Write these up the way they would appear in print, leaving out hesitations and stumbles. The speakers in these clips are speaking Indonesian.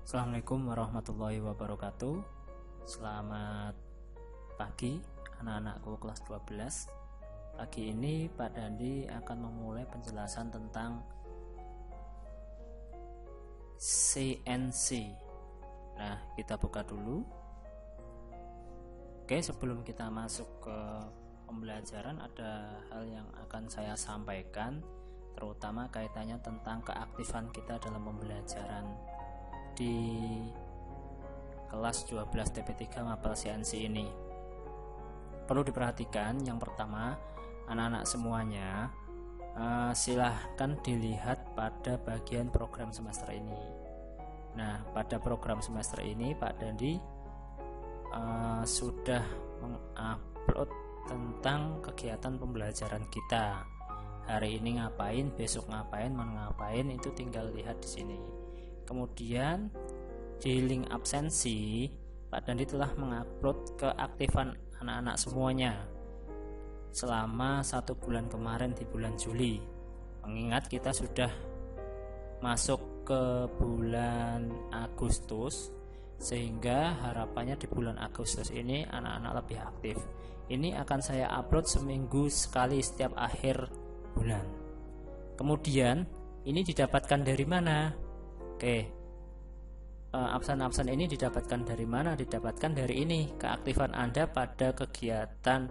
Assalamualaikum warahmatullahi wabarakatuh. Selamat pagi anak-anakku kelas 12. Pagi ini Pak Dandi akan memulai penjelasan tentang CNC. Nah, kita buka dulu. Oke, sebelum kita masuk ke pembelajaran, ada hal yang akan saya sampaikan, terutama kaitannya tentang keaktifan kita dalam pembelajaran di kelas 12 TP3 Mapel CNC ini. Perlu diperhatikan, yang pertama, anak-anak semuanya silahkan dilihat pada bagian program semester ini. Nah, pada program semester ini Pak Dandi sudah mengupload tentang kegiatan pembelajaran kita. Hari ini ngapain, besok ngapain, ngapain, itu tinggal lihat di sini. Kemudian di link absensi, Pak Dandi telah mengupload keaktifan anak-anak semuanya selama 1 bulan kemarin di bulan Juli. Mengingat kita sudah masuk ke bulan Agustus, sehingga harapannya di bulan Agustus ini anak-anak lebih aktif. Ini akan saya upload seminggu sekali setiap akhir bulan. Kemudian ini didapatkan dari mana? Oke, absen-absen ini didapatkan dari mana? Didapatkan dari ini, keaktifan Anda pada kegiatan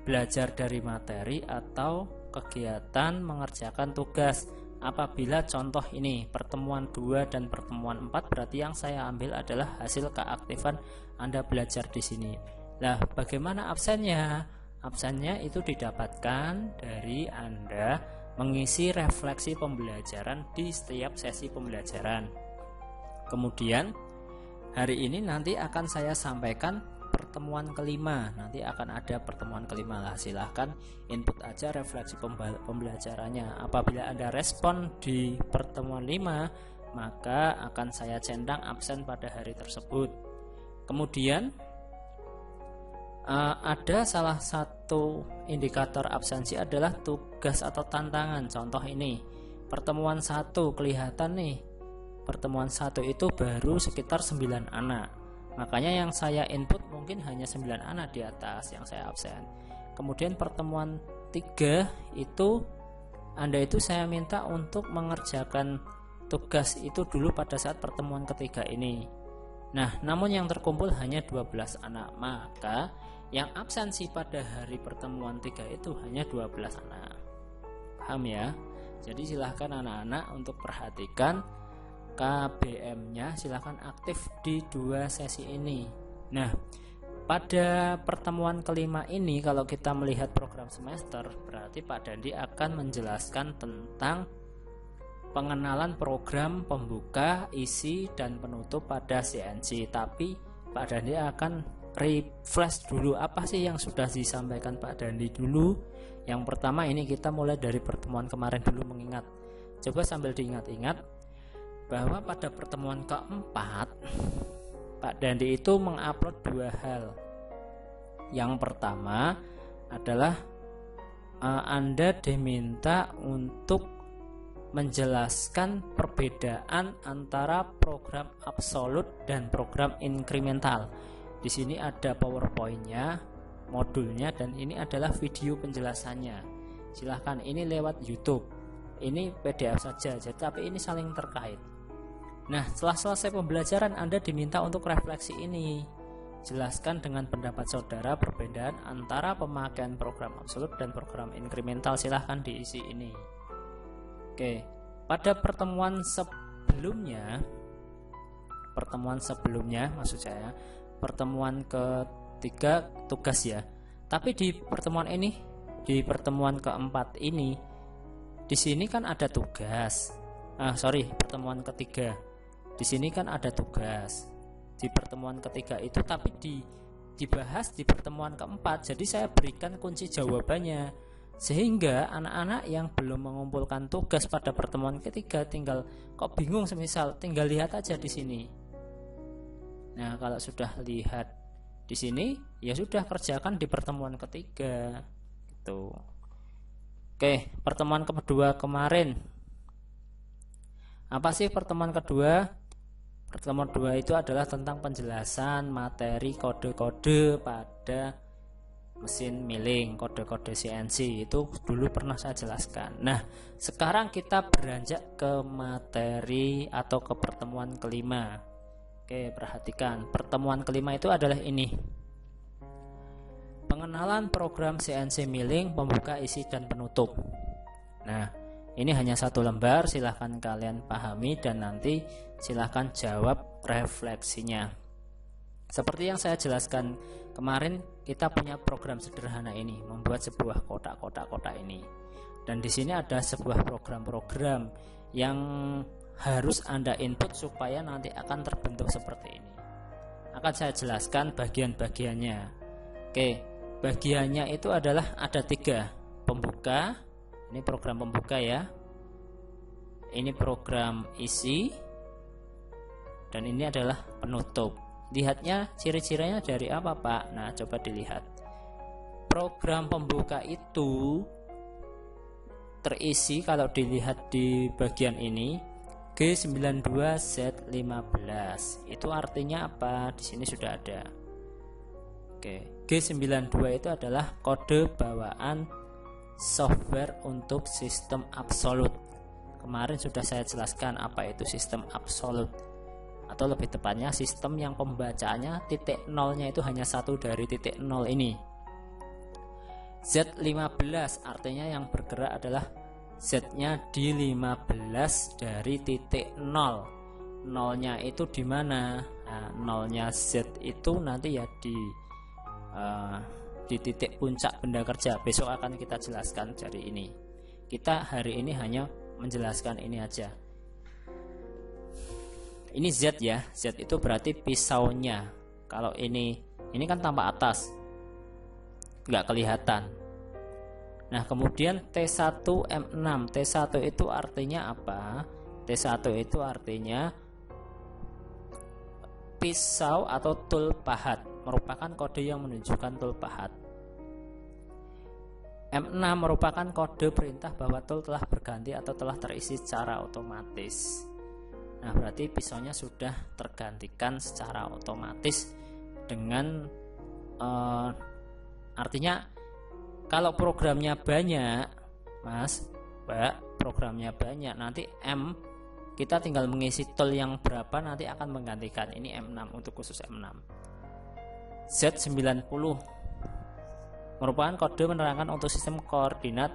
belajar dari materi atau kegiatan mengerjakan tugas. Apabila contoh ini pertemuan 2 dan pertemuan 4, berarti yang saya ambil adalah hasil keaktifan Anda belajar di sini. Nah, bagaimana absennya? Absennya itu didapatkan dari Anda mengisi refleksi pembelajaran di setiap sesi pembelajaran. Kemudian hari ini nanti akan saya sampaikan pertemuan kelima. Nanti akan ada pertemuan kelima lah. Silahkan input aja refleksi pembelajarannya. Apabila Anda respon di pertemuan 5, maka akan saya centang absen pada hari tersebut. Kemudian ada salah satu indikator absensi adalah tugas atau tantangan. Contoh ini, pertemuan 1 kelihatan nih, pertemuan 1 itu baru sekitar 9 anak. Makanya yang saya input mungkin hanya 9 anak di atas yang saya absen. Kemudian pertemuan 3 itu Anda itu saya minta untuk mengerjakan tugas itu dulu pada saat pertemuan ketiga ini. Nah, namun yang terkumpul hanya 12 anak, maka yang absensi pada hari pertemuan 3 itu hanya 12 anak. Paham ya? Jadi silahkan anak-anak untuk perhatikan KBM-nya, silahkan aktif di 2 sesi ini. Nah, pada pertemuan kelima ini, kalau kita melihat program semester, berarti Pak Dandi akan menjelaskan tentang pengenalan program pembuka, isi, dan penutup pada CNC. Tapi Pak Dandi akan refresh dulu apa sih yang sudah disampaikan Pak Dandi dulu. Yang pertama ini kita mulai dari pertemuan kemarin dulu, mengingat. Coba sambil diingat-ingat bahwa pada pertemuan keempat Pak Dandi itu mengupload 2 hal. Yang pertama adalah Anda diminta untuk menjelaskan perbedaan antara program absolut dan program inkremental. Di sini ada PowerPoint-nya, modulnya, dan ini adalah video penjelasannya. Silahkan, ini lewat YouTube. Ini PDF saja, tapi ini saling terkait. Nah, setelah selesai pembelajaran Anda diminta untuk refleksi ini. Jelaskan dengan pendapat saudara perbedaan antara pemakaian program absolut dan program inkremental. Silahkan diisi ini. Oke, pada pertemuan sebelumnya maksud saya, pertemuan ketiga tugas ya. Tapi di pertemuan ini, di pertemuan keempat ini, di sini kan ada tugas. Pertemuan ketiga. Di sini kan ada tugas. Di pertemuan ketiga itu, tapi dibahas di pertemuan keempat. Jadi saya berikan kunci jawabannya, sehingga anak-anak yang belum mengumpulkan tugas pada pertemuan ketiga tinggal kok bingung, semisal tinggal lihat aja di sini. Nah, kalau sudah lihat di sini, ya sudah kerjakan di pertemuan ketiga. Gitu. Oke, pertemuan kedua kemarin. Apa sih pertemuan kedua? Pertemuan 2 itu adalah tentang penjelasan materi kode-kode pada mesin milling, kode-kode CNC. Itu dulu pernah saya jelaskan. Nah, sekarang kita beranjak ke materi atau ke pertemuan kelima. Oke, perhatikan. Pertemuan kelima itu adalah ini. Pengenalan program CNC milling, pembuka, isi, dan penutup. Nah, ini hanya satu lembar, silahkan kalian pahami dan nanti silahkan jawab refleksinya. Seperti yang saya jelaskan kemarin, kita punya program sederhana ini, membuat sebuah kotak-kotak ini. Dan di sini ada sebuah program-program yang harus Anda input supaya nanti akan terbentuk seperti ini. Akan saya jelaskan bagian-bagiannya. Oke, bagiannya itu adalah ada 3. Pembuka, ini program pembuka ya. Ini program isi, dan ini adalah penutup. Lihatnya ciri-cirinya dari apa, Pak? Nah, coba dilihat. Program pembuka itu terisi kalau dilihat di bagian ini G92Z15. Itu artinya apa? Di sini sudah ada. Oke, G92 itu adalah kode bawaan software untuk sistem absolut. Kemarin sudah saya jelaskan apa itu sistem absolut, atau lebih tepatnya sistem yang pembacaannya titik nolnya itu hanya 1 dari titik 0 ini. Z15 artinya yang bergerak adalah Z-nya di 15 dari titik 0. Nolnya itu di mana? Nah, nolnya Z itu nanti ya di titik puncak benda kerja. Besok akan kita jelaskan dari ini. Kita hari ini hanya menjelaskan ini aja. Ini Z ya. Z itu berarti pisaunya. Kalau ini kan tampak atas, nggak kelihatan. Nah, kemudian T1M6. T1 itu artinya apa? T1 itu artinya pisau atau tool pahat, merupakan kode yang menunjukkan tool pahat. M6 merupakan kode perintah bahwa tool telah berganti atau telah terisi secara otomatis. Nah, berarti pisaunya sudah tergantikan secara otomatis dengan artinya kalau programnya banyak, Mas, Mbak, programnya banyak, nanti M kita tinggal mengisi tool yang berapa nanti akan menggantikan. Ini M6 untuk khusus M6. Z90 merupakan kode penerangan untuk sistem koordinat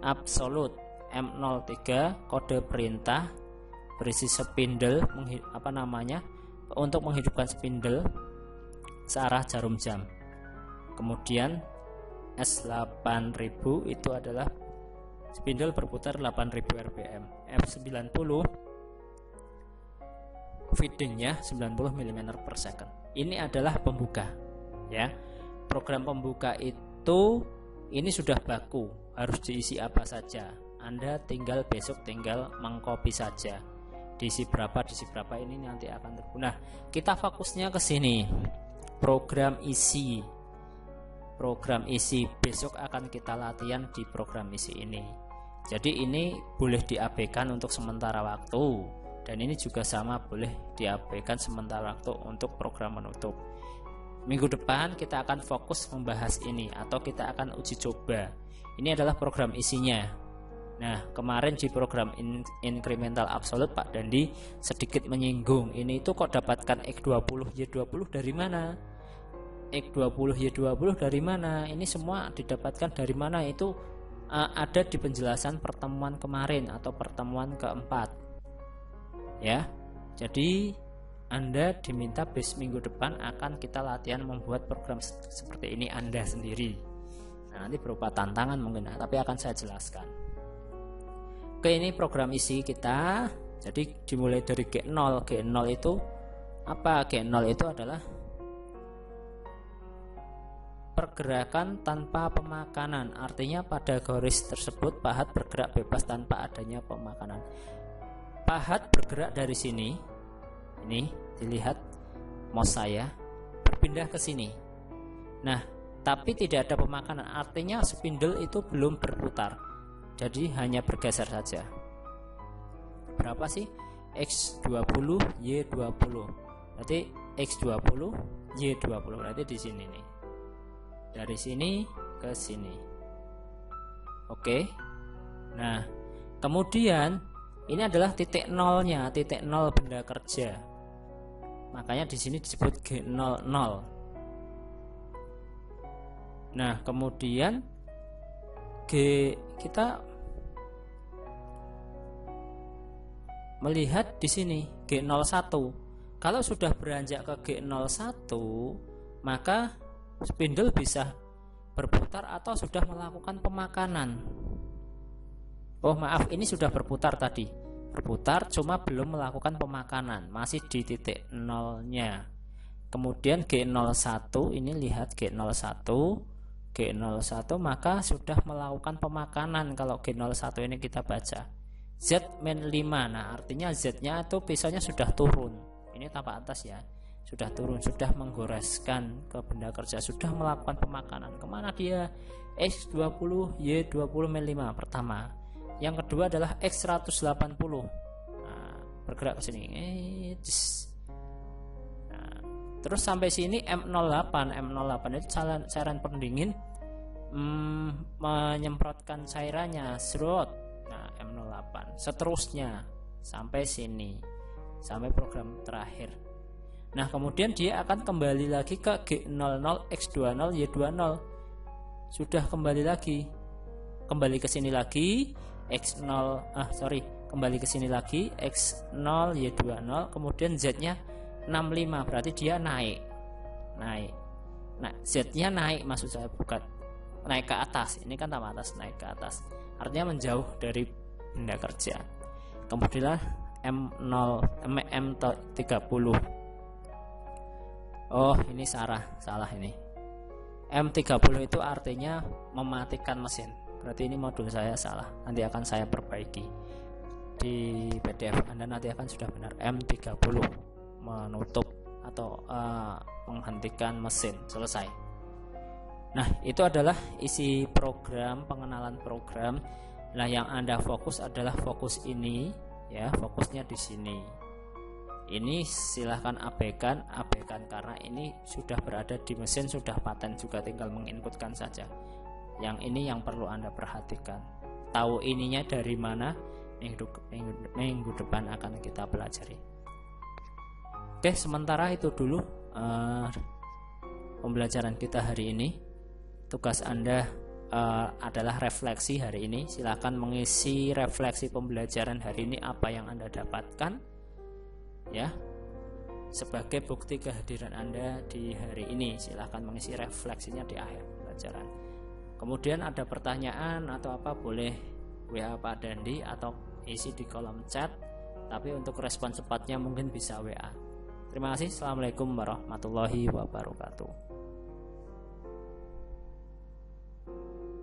absolut. M03 kode perintah berisi spindle untuk menghidupkan spindle searah jarum jam. Kemudian S8000 itu adalah spindle berputar 8000 rpm. F90 feedingnya 90 mm per second. Ini adalah pembuka ya. Program pembuka itu ini sudah baku, harus diisi apa saja. Anda besok tinggal mengcopy saja. Diisi berapa ini nanti akan terguna. Kita fokusnya ke sini. Program isi. Program isi besok akan kita latihan di program isi ini. Jadi ini boleh diabaikan untuk sementara waktu, dan ini juga sama boleh diabaikan sementara waktu untuk program penutup. Minggu depan kita akan fokus membahas ini, atau kita akan uji coba. Ini adalah program isinya. Nah, kemarin di program incremental absolute Pak Dandi sedikit menyinggung, ini itu kok dapatkan X20 Y20 dari mana? X20 Y20 dari mana? Ini semua didapatkan dari mana? Itu ada di penjelasan pertemuan kemarin atau pertemuan keempat ya. Jadi Anda diminta minggu depan akan kita latihan membuat program seperti ini Anda sendiri. Nah, nanti berupa tantangan mungkin, tapi akan saya jelaskan. Oke, ini program isi kita. Jadi dimulai dari G0. G0 itu apa? G0 itu adalah pergerakan tanpa pemakanan. Artinya pada garis tersebut pahat bergerak bebas tanpa adanya pemakanan. Pahat bergerak dari sini. Ini dilihat mouse saya berpindah ke sini. Nah, tapi tidak ada pemakanan. Artinya spindle itu belum berputar. Jadi hanya bergeser saja. Berapa sih? X20 Y20. Berarti X20 Y20. Berarti di sini nih. Dari sini ke sini. Oke. Nah, kemudian ini adalah titik nolnya, titik nol benda kerja. Makanya di sini disebut G00. Nah, kemudian kita melihat di sini G01. Kalau sudah beranjak ke G01, maka spindle bisa berputar atau sudah melakukan pemakanan. Oh maaf, ini sudah berputar tadi. Berputar cuma belum melakukan pemakanan, masih di titik nolnya. Kemudian G01, ini lihat G01 maka sudah melakukan pemakanan. Kalau G01 ini kita baca Z-5. Nah artinya Z-nya itu pisaunya sudah turun. Ini tapak atas ya, sudah turun, sudah menggoreskan ke benda kerja, sudah melakukan pemakanan. Kemana dia? X20 Y20-5 pertama. Yang kedua adalah X180. Nah, bergerak ke sini. Nah, terus sampai sini M08 itu cairan pendingin menyemprotkan cairannya, serot. Nah, M08. Seterusnya sampai sini, sampai program terakhir. Nah, kemudian dia akan kembali lagi ke G00 X20 Y20. Sudah kembali lagi. Kembali ke sini lagi kembali ke sini lagi X0 Y20, kemudian Z-nya 65, berarti dia naik. Nah, Z-nya naik, maksud saya bukan naik ke atas. Ini kan tapak atas, naik ke atas. Artinya menjauh dari benda kerja. Kemudian M30. Oh, ini salah ini. M30 itu artinya mematikan mesin. Berarti ini modul saya salah. Nanti akan saya perbaiki di PDF. Anda nanti akan sudah benar. M30 menutup atau menghentikan mesin. Selesai. Nah, itu adalah isi program, pengenalan program. Nah, yang Anda fokus adalah fokus ini, ya, fokusnya di sini. Ini silahkan abaikan karena ini sudah berada di mesin, sudah paten juga, tinggal menginputkan saja. Yang ini yang perlu Anda perhatikan. Tahu ininya dari mana, minggu depan akan kita pelajari. Oke, sementara itu dulu pembelajaran kita hari ini. Tugas Anda adalah refleksi hari ini. Silakan mengisi refleksi pembelajaran hari ini, apa yang Anda dapatkan, ya, sebagai bukti kehadiran Anda di hari ini. Silakan mengisi refleksinya di akhir pembelajaran. Kemudian ada pertanyaan atau apa, boleh WA Pak Dandi atau isi di kolom chat. Tapi untuk respon cepatnya mungkin bisa WA. Terima kasih. Assalamualaikum warahmatullahi wabarakatuh.